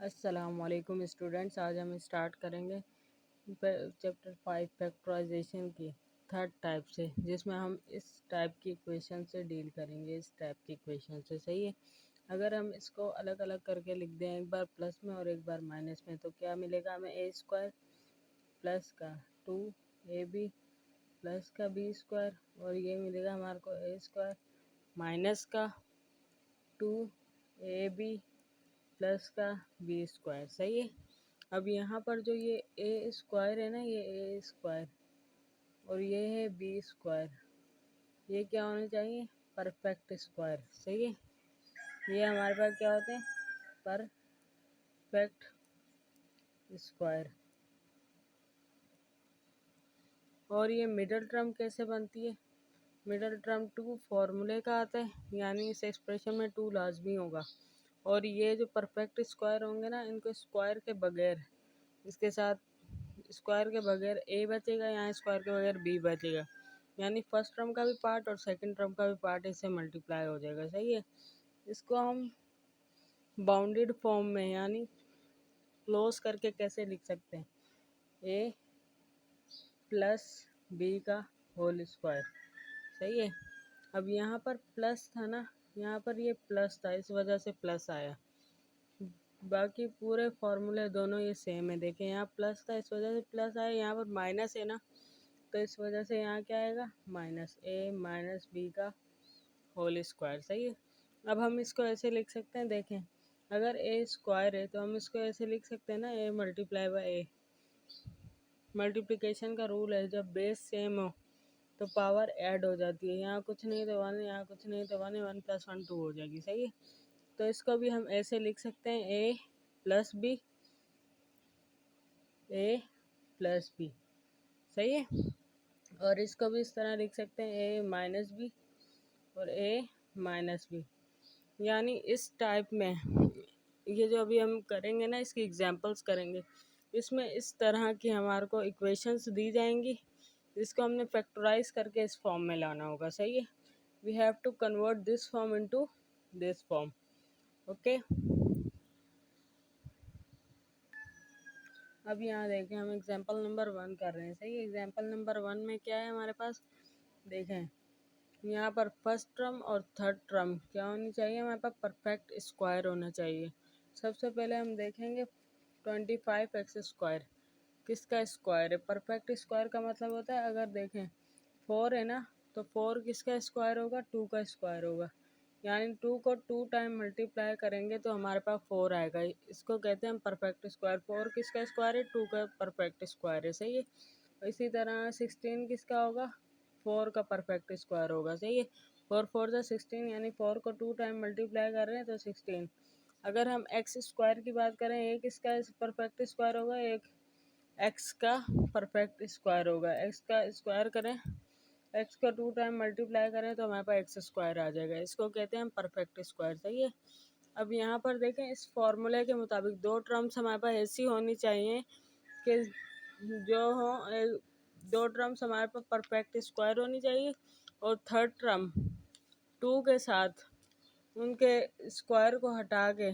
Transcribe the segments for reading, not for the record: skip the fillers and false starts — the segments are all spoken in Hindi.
अस्सलामुअलैकुम स्टूडेंट्स, आज हम स्टार्ट करेंगे चैप्टर 5 फैक्टराइजेशन की थर्ड टाइप से, जिसमें हम इस टाइप की इक्वेशन से डील करेंगे। इस टाइप की इक्वेशन से सही है। अगर हम इसको अलग अलग करके लिख दें, एक बार प्लस में और एक बार माइनस में, तो क्या मिलेगा हमें? ए स्क्वायर प्लस का 2ab प्लस का बी स्क्वायर, और ये मिलेगा हमारे को ए स्क्वायर माइनस का 2ab प्लस का बी स्क्वायर। सही है। अब यहाँ पर जो ये ए स्क्वायर है ना, ये ए स्क्वायर और ये है बी स्क्वायर, ये क्या होने चाहिए? Perfect square. सही है। ये हमारे पास क्या होते हैं? Perfect square. और ये मिडल टर्म कैसे बनती है? मिडल टर्म 2 फॉर्मूले का आता है, यानी इस एक्सप्रेशन में 2 लाजमी होगा। और ये जो परफेक्ट स्क्वायर होंगे ना, इनको स्क्वायर के बगैर, इसके साथ स्क्वायर के बगैर ए बचेगा, यहाँ स्क्वायर के बगैर बी बचेगा, यानी फर्स्ट टर्म का भी पार्ट और सेकंड टर्म का भी पार्ट इससे मल्टीप्लाई हो जाएगा। सही है। इसको हम बाउंडेड फॉर्म में, यानी क्लोज करके कैसे लिख सकते हैं? ए प्लस बी का होल स्क्वायर। सही है। अब यहाँ पर प्लस था ना, यहाँ पर ये प्लस था, इस वजह से प्लस आया। बाकी पूरे फॉर्मूले दोनों ये सेम है। देखें, यहाँ प्लस था, इस वजह से प्लस आया। यहाँ पर माइनस है ना, तो इस वजह से यहाँ क्या आएगा? माइनस ए माइनस बी का होल स्क्वायर। सही है। अब हम इसको ऐसे लिख सकते हैं, देखें, अगर ए स्क्वायर है तो हम इसको ऐसे लिख सकते हैं ना, A multiply by A. Multiplication का रूल है, जब बेस सेम हो तो पावर ऐड हो जाती है। यहाँ कुछ नहीं तो वन, यहाँ कुछ नहीं तो वन, 1 + 1 2 हो जाएगी। सही है। तो इसको भी हम ऐसे लिख सकते हैं, ए प्लस बी, ए प्लस बी। सही है। और इसको भी इस तरह लिख सकते हैं, ए माइनस बी और ए माइनस बी। यानी इस टाइप में ये जो अभी हम करेंगे ना, इसकी एग्जांपल्स करेंगे, इसमें इस तरह की हमारे को इक्वेशंस दी जाएंगी, जिसको हमने फैक्टराइज करके इस फॉर्म में लाना होगा। सही है। We have to convert this form into this form. Okay. अब यहाँ देखें, हम एग्जांपल नंबर 1 कर रहे हैं। सही है। एग्जांपल नंबर 1 में क्या है हमारे पास? देखें, यहाँ पर फर्स्ट टर्म और थर्ड टर्म क्या होनी चाहिए? हमारे पास परफेक्ट स्क्वायर होना चाहिए। सबसे पहले हम देखेंगे 25x स्क्वायर किसका स्क्वायर है? परफेक्ट स्क्वायर का मतलब होता है, अगर देखें 4 है ना, तो 4 किसका स्क्वायर होगा? 2 का स्क्वायर होगा। यानी 2 को 2 टाइम मल्टीप्लाई करेंगे तो हमारे पास 4 आएगा। इसको कहते हैं परफेक्ट स्क्वायर। 4 किसका स्क्वायर है? 2 का परफेक्ट स्क्वायर है। सही है। इसी तरह 16 किसका होगा? 4 का परफेक्ट स्क्वायर होगा। सही है। 4 4 ज़ा 16, यानी 4 को 2 टाइम मल्टीप्लाई कर रहे हैं तो 16। अगर हम एक्स स्क्वायर की बात करें, एक इसका परफेक्ट स्क्वायर होगा, एक एक्स का परफेक्ट स्क्वायर होगा। एक्स का स्क्वायर करें, एक्स को 2 टाइम मल्टीप्लाई करें तो हमारे पास एक्स स्क्वायर आ जाएगा। इसको कहते हैं परफेक्ट स्क्वायर। सही है। अब यहाँ पर देखें, इस फॉर्मूले के मुताबिक 2 टर्म्स हमारे पास ऐसी होनी चाहिए कि जो हो 2 टर्म्स हमारे पास परफेक्ट स्क्वायर होनी चाहिए, और थर्ड टर्म 2 के साथ उनके स्क्वायर को हटा के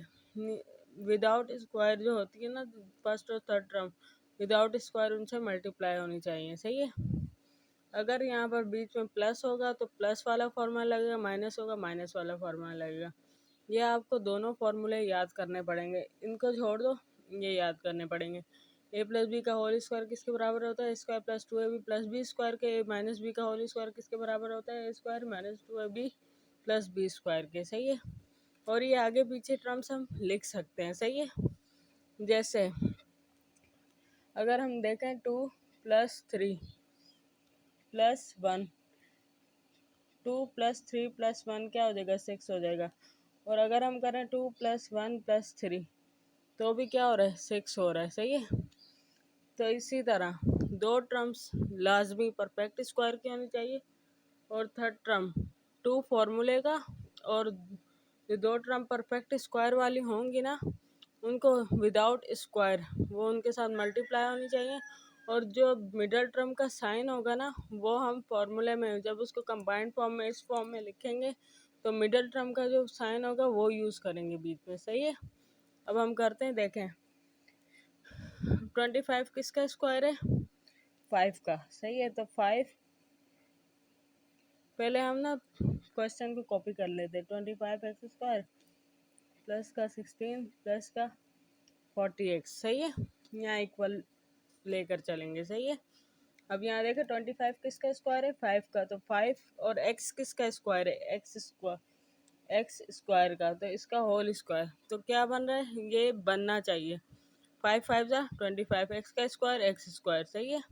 विदाउट स्क्वायर जो होती है ना, फर्स्ट और थर्ड टर्म विदाउट स्क्वायर उनसे मल्टीप्लाई होनी चाहिए। सही है। अगर यहाँ पर बीच में प्लस होगा तो प्लस वाला फार्मूला लगेगा, माइनस होगा माइनस वाला फार्मूला लगेगा। ये आपको दोनों फार्मूले याद करने पड़ेंगे, इनको छोड़ दो, ये याद करने पड़ेंगे। ए प्लस बी का होल स्क्वायर किसके बराबर होता है? Square plus 2ab plus B square के। ए माइनस बी का होल स्क्वायर किसके बराबर होता है? A square minus 2ab plus B square के। सही है। और ये आगे पीछे टर्म्स हम लिख सकते हैं। सही है। जैसे अगर हम देखें 2 + 3 + 1, 2 + 3 + 1 क्या हो जाएगा? 6 हो जाएगा। और अगर हम करें 2 + 1 + 3 तो भी क्या हो रहा है? 6 हो रहा है। सही है। तो इसी तरह 2 टर्म्स लाजमी परफेक्ट स्क्वायर की होनी चाहिए, और थर्ड टर्म 2 फार्मूले का, और जो 2 टर्म परफेक्ट स्क्वायर वाली होंगी ना, उनको विदाउट स्क्वायर वो उनके साथ मल्टीप्लाई होनी चाहिए। और जो मिडल टर्म का साइन होगा ना, वो हम फार्मूले में जब उसको कंबाइंड फॉर्म में इस फॉर्म में लिखेंगे तो मिडल टर्म का जो साइन होगा वो यूज़ करेंगे बीच में। सही है। अब हम करते हैं, देखें 25 किसका स्क्वायर है, 5 का, सही है। तो 5, पहले हम ना क्वेश्चन को कॉपी कर लेते हैं। 25x² प्लस का 16 प्लस का 40x, सही है। यहाँ इक्वल लेकर चलेंगे, सही है। अब यहाँ देखें 25 किसका स्क्वायर है, 5 का, तो 5 और x किसका स्क्वायर है, एक्स स्क्वायर का, तो इसका होल स्क्वायर। तो क्या बन रहा है, ये बनना चाहिए 5 5 जा 25, एक्स का स्क्वायर एक्स स्क्वायर, सही है।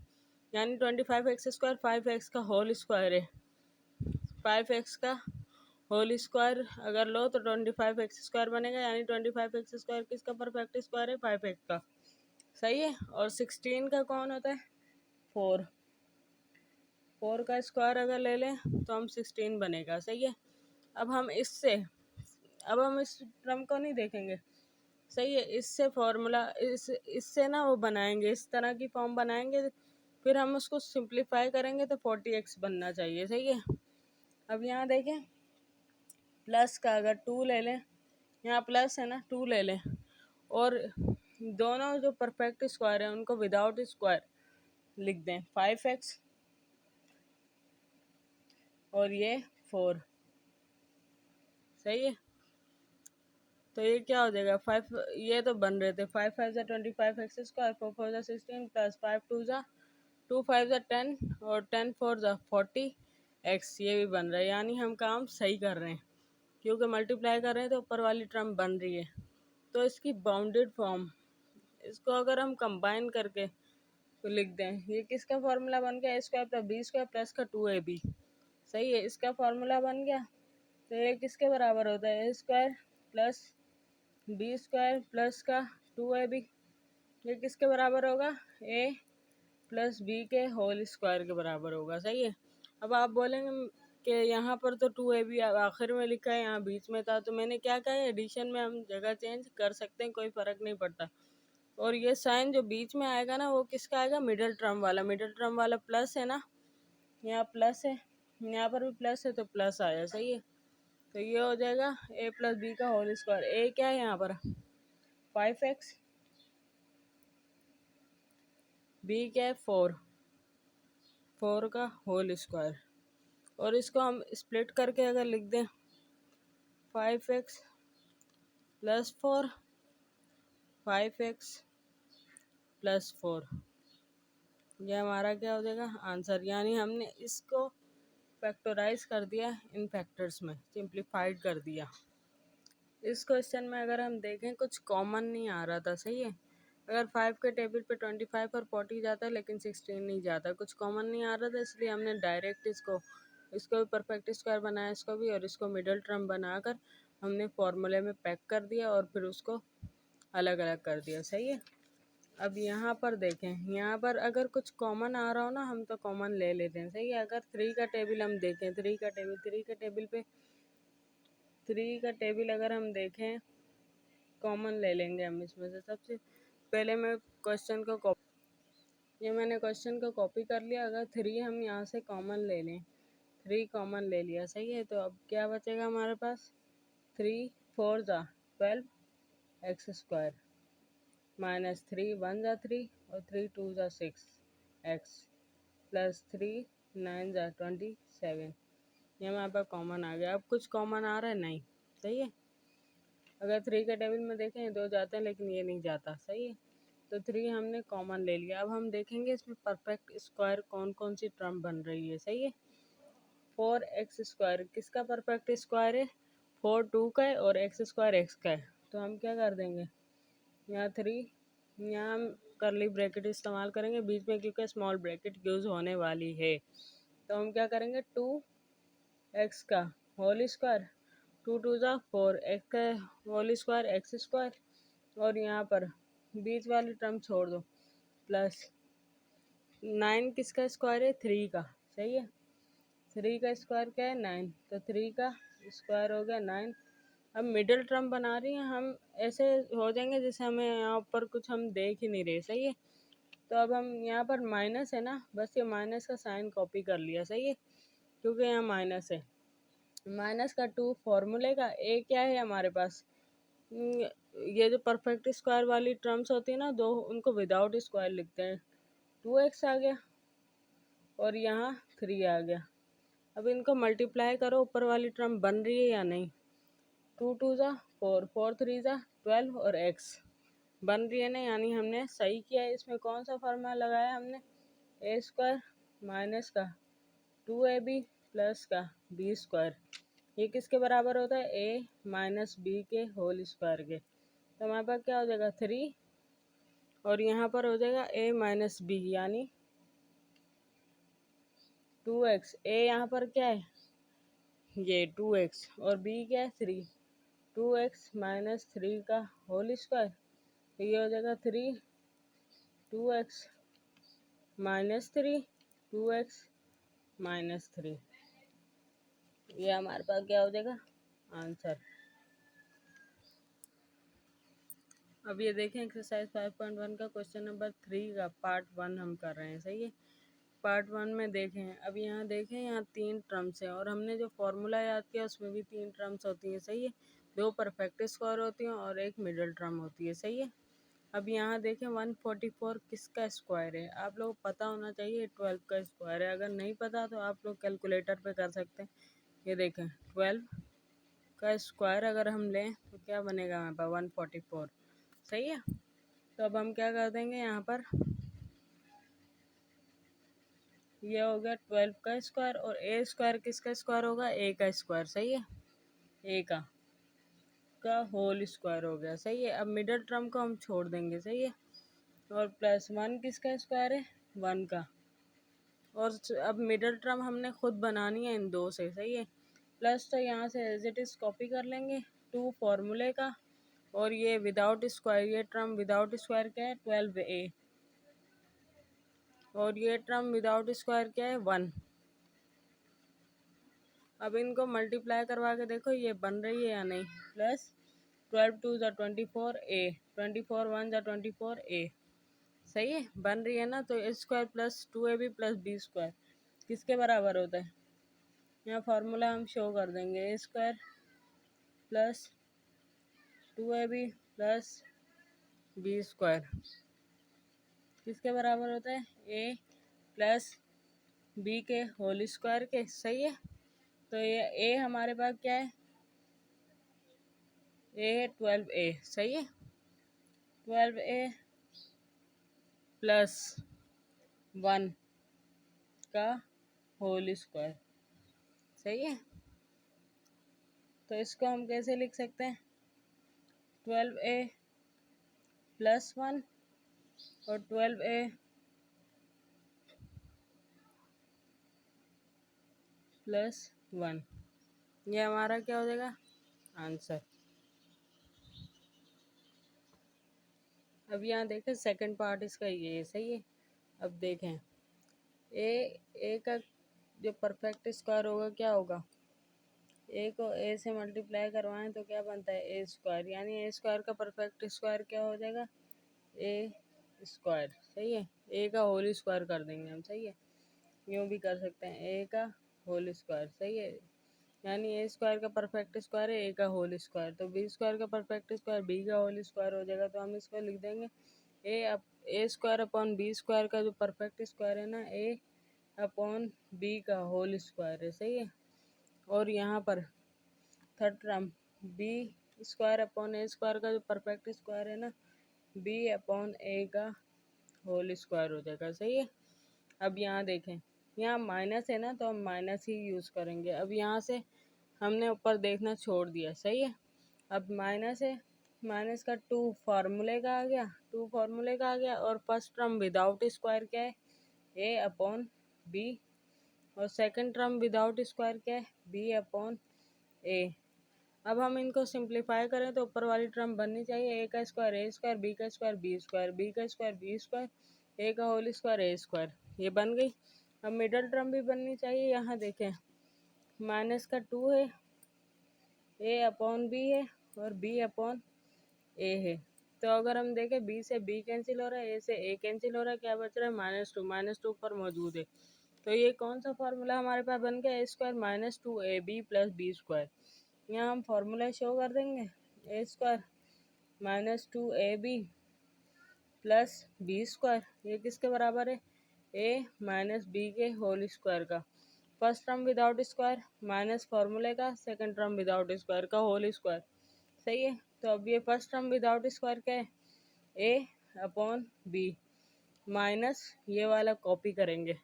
यानी 25x² 5x का होल स्क्वायर है। 5x का होल स्क्वायर अगर लो तो 25x² बनेगा, यानी 25x² किसका परफेक्ट स्क्वायर है, 5x का, सही है। और 16 का कौन होता है, 4 का स्क्वायर अगर ले लें तो हम 16 बनेगा, सही है। अब हम इस टर्म को नहीं देखेंगे, सही है। इससे फॉर्मूला इससे ना वो बनाएंगे, इस तरह की फॉर्म बनाएंगे, फिर हम उसको सिंप्लीफाई करेंगे तो 40x बनना चाहिए, सही है। अब यहाँ देखें प्लस का अगर 2 ले लें, यहाँ प्लस है ना, 2 ले लें, और दोनों जो परफेक्ट स्क्वायर है उनको विदाउट स्क्वायर लिख दें, 5x और ये 4, सही है। तो ये क्या हो जाएगा, 5, ये तो बन रहे थे 5 5 जा 25x स्क्वायर, 4 4 जा 16 प्लस 5 2 जा 2 5 जा 10 और 10 4 जा 40x, ये भी बन रहा है। यानी हम काम सही कर रहे हैं, क्योंकि मल्टीप्लाई कर रहे हैं तो ऊपर वाली टर्म बन रही है। तो इसकी बाउंडेड फॉर्म, इसको अगर हम कंबाइन करके तो लिख दें, ये किसका फार्मूला बन गया, a² प्लस b² प्लस का 2ab, सही है। इसका फार्मूला बन गया, तो ये किसके बराबर होता है, a² प्लस b² प्लस का 2ab, ये किसके बराबर होगा, a प्लस b के होल स्क्वायर के बराबर होगा, सही है। अब आप बोलेंगे कि यहाँ पर तो 2ab आखिर में लिखा है, यहाँ बीच में था, तो मैंने क्या कहा है, एडिशन में हम जगह चेंज कर सकते हैं, कोई फ़र्क नहीं पड़ता। और ये साइन जो बीच में आएगा ना, वो किसका आएगा, मिडिल टर्म वाला प्लस है ना, यहाँ प्लस है, यहाँ पर भी प्लस है, तो प्लस आया, सही है। तो ये हो जाएगा a प्लस बी का होल स्क्वायर। a क्या है यहाँ पर, 5x, b क्या है, 4 का होल स्क्वायर। और इसको हम स्प्लिट करके अगर लिख दें, 5x प्लस 4 5x प्लस 4, ये हमारा क्या हो जाएगा, आंसर। यानी हमने इसको फैक्टराइज कर दिया, इन फैक्टर्स में सिंप्लीफाइड कर दिया। इस क्वेश्चन में अगर हम देखें कुछ कॉमन नहीं आ रहा था, सही है। अगर 5 के टेबल पे 25 और 40 जाता है, लेकिन 16 नहीं जाता, कुछ कॉमन नहीं आ रहा था, इसलिए हमने डायरेक्ट इसको भी परफेक्ट स्क्वायर बनाया, इसको भी, और इसको मिडल टर्म बनाकर हमने फॉर्मूले में पैक कर दिया और फिर उसको अलग अलग कर दिया, सही है। अब यहाँ पर देखें, यहाँ पर अगर कुछ कॉमन आ रहा हो ना, हम तो कॉमन ले लेते हैं, सही है। अगर 3 का टेबल हम देखें, 3 का टेबल पे 3 का टेबल अगर हम देखें, कॉमन ले लेंगे हम इसमें से। सबसे पहले मैं क्वेश्चन को मैंने क्वेश्चन को कॉपी कर लिया। अगर 3 हम यहाँ से कॉमन ले लें, 3 कॉमन ले लिया, सही है। तो अब क्या बचेगा हमारे पास, 3 4 जा 12x² माइनस 3 1 जा 3 और 3 2 जा 6x प्लस 3 9 जा 27, ये हमारे पास कॉमन आ गया। अब कुछ कॉमन आ रहा है, नहीं, सही है। अगर 3 के टेबल में देखें 2 जाते हैं, लेकिन ये नहीं जाता, सही है। तो 3 हमने कॉमन ले लिया। अब हम देखेंगे इसमें परफेक्ट स्क्वायर कौन कौन सी टर्म बन रही है, सही है। 4x² किसका परफेक्ट स्क्वायर है, 4 2 का है और x² x का है। तो हम क्या कर देंगे, यहाँ 3, यहाँ हम करली ब्रैकेट इस्तेमाल करेंगे बीच में, क्योंकि स्मॉल ब्रैकेट यूज़ होने वाली है। तो हम क्या करेंगे, 2x का होल स्क्वायर, 2 2 जा 4, एक्स का होल स्क्वायर x², और यहाँ पर बीच वाली टर्म छोड़ दो, प्लस 9 किसका स्क्वायर है, 3 का, सही है। 3 का स्क्वायर क्या है, 9, तो 3 का स्क्वायर हो गया 9। अब मिडिल टर्म बना रही हैं हम, ऐसे हो जाएंगे जैसे हमें यहाँ पर कुछ हम देख ही नहीं रहे, सही है। तो अब हम यहाँ पर माइनस है ना, बस ये माइनस का साइन कॉपी कर लिया, सही है, क्योंकि यहाँ माइनस है। माइनस का 2 फॉर्मूले का, ए क्या है हमारे पास, ये जो परफेक्ट स्क्वायर वाली टर्म्स होती है ना दो, उनको विदाउट स्क्वायर लिखते हैं। 2x आ गया और यहाँ 3 आ गया। अब इनको मल्टीप्लाई करो, ऊपर वाली टर्म बन रही है या नहीं। 2 2 ज़ा 4, 4 3 ज़ा 12 और x बन रही है ना, यानी हमने सही किया है। इसमें कौन सा फार्मूला लगाया हमने, ए स्क्वायर माइनस का 2ab प्लस का बी स्क्वायर। ये किसके बराबर होता है, ए माइनस बी के होल स्क्वायर के। तो हमारे पास क्या हो जाएगा 3 और यहाँ पर हो जाएगा ए माइनस बी यानी 2x। ए यहाँ पर क्या है, ये 2x और बी क्या है 3। 2x माइनस 3 का होल स्क्वायर, तो ये हो जाएगा 3 2x माइनस 3 2x माइनस 3। ये हमारे पास क्या हो जाएगा आंसर। अब ये देखें एक्सरसाइज 5.1 का क्वेश्चन नंबर 3 का पार्ट 1 हम कर रहे हैं। सही है, पार्ट 1 में देखें। अब यहाँ देखें, यहाँ 3 टर्म्स हैं और हमने जो फॉर्मूला याद किया उसमें भी 3 टर्म्स होती हैं। सही है, 2 परफेक्ट स्क्वायर होती हैं और एक मिडिल टर्म होती है। सही है, अब यहाँ देखें 144 किसका स्क्वायर है, आप लोग पता होना चाहिए 12 का स्क्वायर है। अगर नहीं पता तो आप लोग कैलकुलेटर पे कर सकते हैं। ये देखें 12 का स्क्वायर अगर हम लें तो क्या बनेगा हमारे पास 144। सही है, तो अब हम क्या कर देंगे, यहाँ पर ये हो गया 12 का स्क्वायर और ए स्क्वायर किसका स्क्वायर होगा, ए का स्क्वायर। सही है, ए का होल स्क्वायर हो गया। सही है, अब मिडल टर्म को हम छोड़ देंगे। सही है, और प्लस 1 किसका स्क्वायर है, 1 का। और अब मिडल टर्म हमने खुद बनानी है इन दो से। सही है, प्लस तो यहाँ से एज इट इज कॉपी कर लेंगे 2 फॉर्मूले का, और ये विदाउट स्क्वायर, ये टर्म विदाउट स्क्वायर क्या है 12a, और ये टर्म विदाउट स्क्वायर क्या है 1। अब इनको मल्टीप्लाई करवा के देखो ये बन रही है या नहीं। प्लस 12 2 ज़ा 24 a, 24 1 ज़ा 24 a। सही है, बन रही है ना। तो A square plus 2ab plus B square किसके बराबर होता है, यहाँ फार्मूला हम शो कर देंगे। A square plus 2ab plus B square किसके बराबर होता है, ए प्लस बी के होल स्क्वायर के। सही है, तो ये ए हमारे पास क्या है, ए है 12a। सही है, 12a प्लस 1 का होल स्क्वायर। सही है, तो इसको हम कैसे लिख सकते हैं, 12a प्लस 1 और 12a प्लस 1, ये हमारा क्या हो जाएगा आंसर। अब यहाँ देखें सेकंड पार्ट इसका ये है। सही है, अब देखें ए का जो परफेक्ट स्क्वायर होगा क्या होगा, ए को ए से मल्टीप्लाई करवाएं तो क्या बनता है ए स्क्वायर, यानी ए स्क्वायर का परफेक्ट स्क्वायर क्या हो जाएगा ए स्क्वायर। सही है, ए का होल स्क्वायर कर देंगे हम। सही है, यूँ भी कर सकते हैं ए का होल स्क्वायर। सही है, यानी ए स्क्वायर का परफेक्ट स्क्वायर है ए का होल स्क्वायर, तो बी स्क्वायर का परफेक्ट स्क्वायर बी का होल स्क्वायर हो जाएगा। तो हम इसको लिख देंगे A square upon B square का जो परफेक्ट स्क्वायर है ना, ए अपॉन बी का होल स्क्वायर है। सही है, और यहाँ पर third term B square upon A square का जो परफेक्ट स्क्वायर है ना, बी अपॉन ए का होल स्क्वायर हो जाएगा। सही है, अब यहाँ देखें, यहाँ माइनस है ना तो हम माइनस ही यूज़ करेंगे। अब यहाँ से हमने ऊपर देखना छोड़ दिया। सही है, अब माइनस है, माइनस का 2 फार्मूले का आ गया, 2 फार्मूले का आ गया, और फर्स्ट टर्म विदाउट स्क्वायर क्या है ए अपॉन बी, और सेकंड टर्म विदाउट स्क्वायर क्या है बी अपॉन ए। अब हम इनको सिंप्लीफाई करें तो ऊपर वाली टर्म बननी चाहिए ए का स्क्वायर ए स्क्वायर, बी का स्क्वायर बी स्क्वायर, बी का स्क्वायर बी स्क्वायर, ए का होल स्क्वायर ए स्क्वायर, ये बन गई। अब मिडल टर्म भी बननी चाहिए। यहाँ देखें माइनस का 2 है, ए अपॉन बी है और बी अपॉन ए है। तो अगर हम देखें बी से बी कैंसिल हो रहा है, ए से ए कैंसिल हो रहा है, क्या बच रहा है -2, -2 पर मौजूद है। तो ये कौन सा फार्मूला हमारे पास बन गया, A square minus 2ab plus B square. यहाँ हम फार्मूला शो कर देंगे A square -2ab plus B square, ये किसके बराबर है, ए माइनस बी के होल स्क्वायर का। First term without square minus फॉर्मूले का, सेकंड टर्म विदाउट स्क्वायर का होल स्क्वायर। सही है, तो अब ये फर्स्ट टर्म विदाउट स्क्वायर क्या है, ए अपॉन बी माइनस ये वाला कॉपी करेंगे,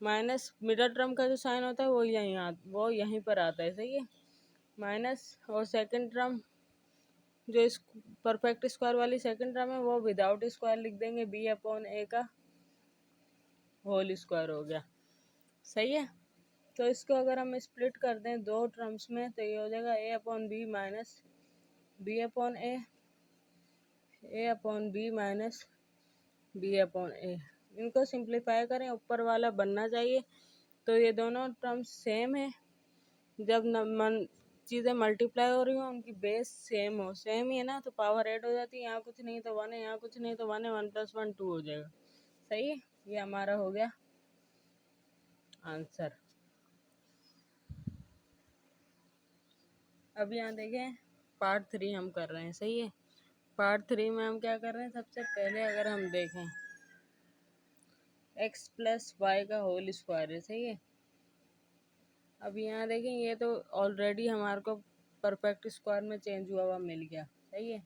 माइनस मिडल टर्म का जो साइन होता है वो यहीं पर आता है। सही है, माइनस और सेकंड टर्म जो इस परफेक्ट स्क्वायर वाली सेकंड टर्म है वो विदाउट स्क्वायर लिख देंगे, बी अपॉन ए का होल स्क्वायर हो गया। सही है, तो इसको अगर हम स्प्लिट कर दें दो टर्म्स में तो ये हो जाएगा A upon B minus B upon A upon B minus B upon A. इनको सिंप्लीफाई करें, ऊपर वाला बनना चाहिए, तो ये दोनों टर्म्स सेम है। जब चीज़ें मल्टीप्लाई हो रही हो उनकी बेस सेम हो, सेम ही है ना, तो पावर ऐड हो जाती है, यहाँ कुछ नहीं तो 1 है, यहाँ कुछ नहीं तो 1 है, 1 + 1 2 हो जाएगा। सही है, ये हमारा हो गया आंसर। अब यहाँ देखें पार्ट 3 हम कर रहे हैं। सही है, पार्ट 3 में हम क्या कर रहे हैं, सबसे पहले अगर हम देखें x + y का होल स्क्वायर है। सही है, अब यहाँ देखें ये तो ऑलरेडी हमारे को परफेक्ट स्क्वायर में चेंज हुआ हुआ मिल गया। सही है,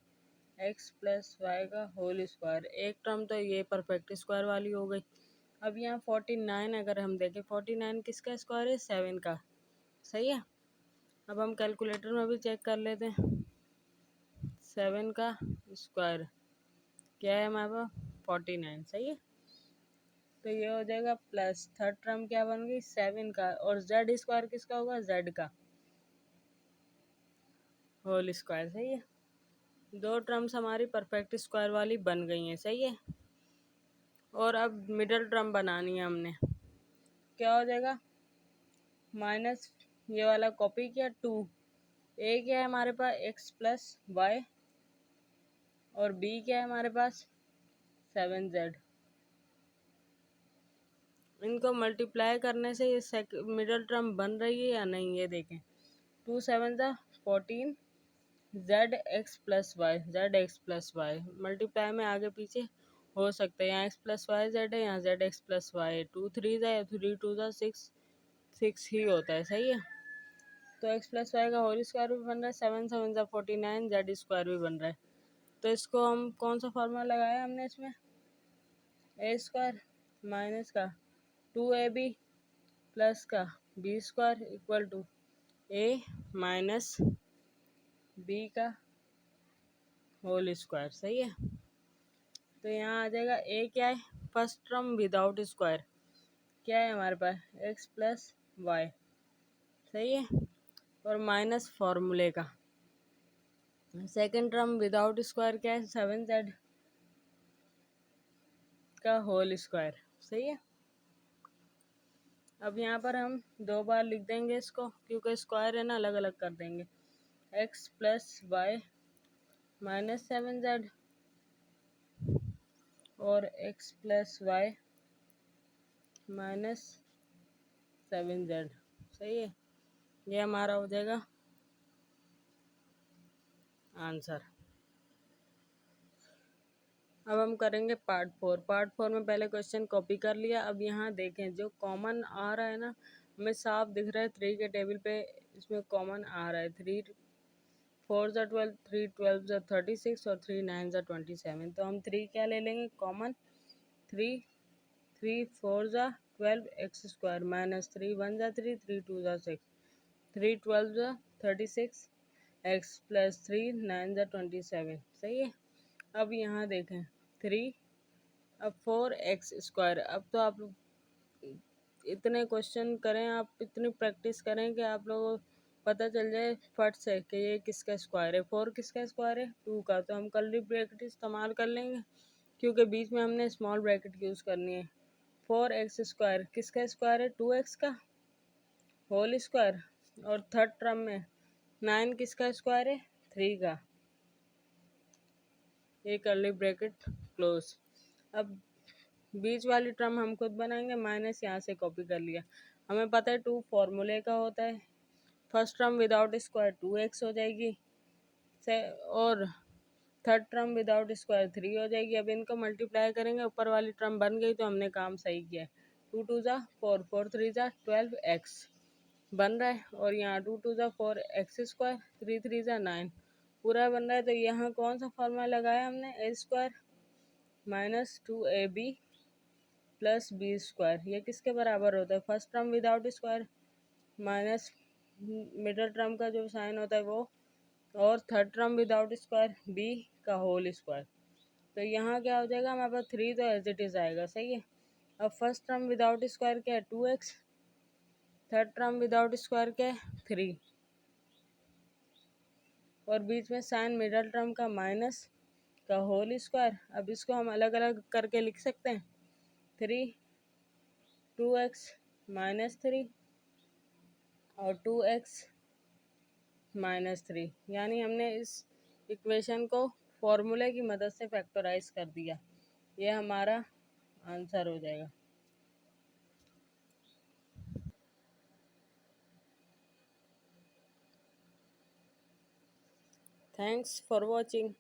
x + y का होल स्क्वायर, एक टर्म तो ये परफेक्ट स्क्वायर वाली हो गई। अब यहाँ 49 अगर हम देखें, 49 किसका स्क्वायर है, 7 का। सही है, अब हम कैलकुलेटर में भी चेक कर लेते हैं, 7 का स्क्वायर क्या है हमारे पास, 49। सही है, तो ये हो जाएगा प्लस थर्ड टर्म क्या बन गई, 7 का, और जेड स्क्वायर किसका होगा, जेड का होल स्क्वायर। सही है, दो टर्म्स हमारी परफेक्ट स्क्वायर वाली बन गई हैं। सही है, और अब मिडल टर्म बनानी है हमने, क्या हो जाएगा, माइनस ये वाला कॉपी किया 2, ए क्या है हमारे पास x + y, और बी क्या है हमारे पास 7z। इनको मल्टीप्लाई करने से ये मिडल टर्म बन रही है या नहीं, ये देखें, 2 7 14 z(x + y) मल्टीप्लाई में आगे पीछे हो सकता है, यहाँ x + y z है, यहाँ z(x + y) 2 3 3 2 6 6 ही होता है। सही है, तो x + y का होल स्क्वायर भी बन रहा है, 7 7 49 z स्क्वायर भी बन रहा है। तो इसको हम कौन सा फॉर्मूला लगाया हमने इसमें, ए स्क्वायर माइनस का 2ab प्लस का B square equal to A minus B का होल स्क्वायर। सही है, तो यहाँ आ जाएगा ए क्या है, फर्स्ट टर्म विदाउट स्क्वायर क्या है हमारे पास, x + y। सही है, और माइनस फॉर्मूले का सेकंड टर्म विदाउट स्क्वायर क्या है, 7z का होल स्क्वायर। सही है, अब यहाँ पर हम दो बार लिख देंगे इसको, क्योंकि स्क्वायर है ना, अलग अलग कर देंगे, x + y माइनस 7z और x + y माइनस 7z। सही है, ये हमारा हो जाएगा आंसर। अब हम करेंगे पार्ट 4। पार्ट 4 में पहले क्वेश्चन कॉपी कर लिया। अब यहाँ देखें जो कॉमन आ रहा है ना, हमें साफ दिख रहा है 3 के टेबल पे, इसमें कॉमन आ रहा है 3 4 × 12 3 12 × 36 और 3 9 × 27। तो हम 3 क्या ले लेंगे common, 3 3 4 × 12 x² minus 3 1 × 3 3 2 × 6 3 12 × 36 x plus 3 9 × 27। सही है, अब यहाँ देखें 3 अब 4x²। अब तो आप इतने क्वेश्चन करें, आप इतनी प्रैक्टिस करें कि आप लोगों को पता चल जाए फट से कि ये किसका स्क्वायर है, 4 किसका स्क्वायर है, 2 का। तो हम कर्ली ब्रैकेट इस्तेमाल कर लेंगे, क्योंकि बीच में हमने स्मॉल ब्रैकेट यूज़ करनी है। 4x² किसका स्क्वायर है, 2x का होल स्क्वायर, और थर्ड टर्म में 9 किसका स्क्वायर है, 3 का। ये कर्ली ब्रैकेट क्लोज। अब बीच वाली टर्म हम खुद बनाएंगे, माइनस यहाँ से कॉपी कर लिया। हमें पता है 2 फॉर्मूले का होता है, first term without square 2x हो जाएगी, से और थर्ड टर्म विदाउट स्क्वायर 3 हो जाएगी। अब इनको मल्टीप्लाई करेंगे, ऊपर वाली टर्म बन गई तो हमने काम सही किया है। 2 2 ज़ा 4, 4 3 ज़ा 12x बन रहा है, और यहाँ 2 2 ज़ा 4x², 3 3 ज़ा 9 पूरा बन रहा है। तो यहाँ कौन सा फॉर्मूला लगाया हमने, a² minus 2ab plus b²। ये किसके बराबर होता है, first term without square minus middle term का जो साइन होता है वो, और third term without square b का होल स्क्वायर। तो यहाँ क्या हो जाएगा हमारे पास 3 तो एज इट इज़ आएगा, सही है। अब फर्स्ट टर्म विदाउट स्क्वायर क्या है 2x, third term without square क्या है 3, और बीच में साइन मिडल टर्म का माइनस का होल स्क्वायर। अब इसको हम अलग अलग करके लिख सकते हैं, 3 2x माइनस 3 और 2x माइनस 3, यानी हमने इस इक्वेशन को फॉर्मूले की मदद से फैक्टराइज कर दिया। ये हमारा आंसर हो जाएगा। Thanks for watching.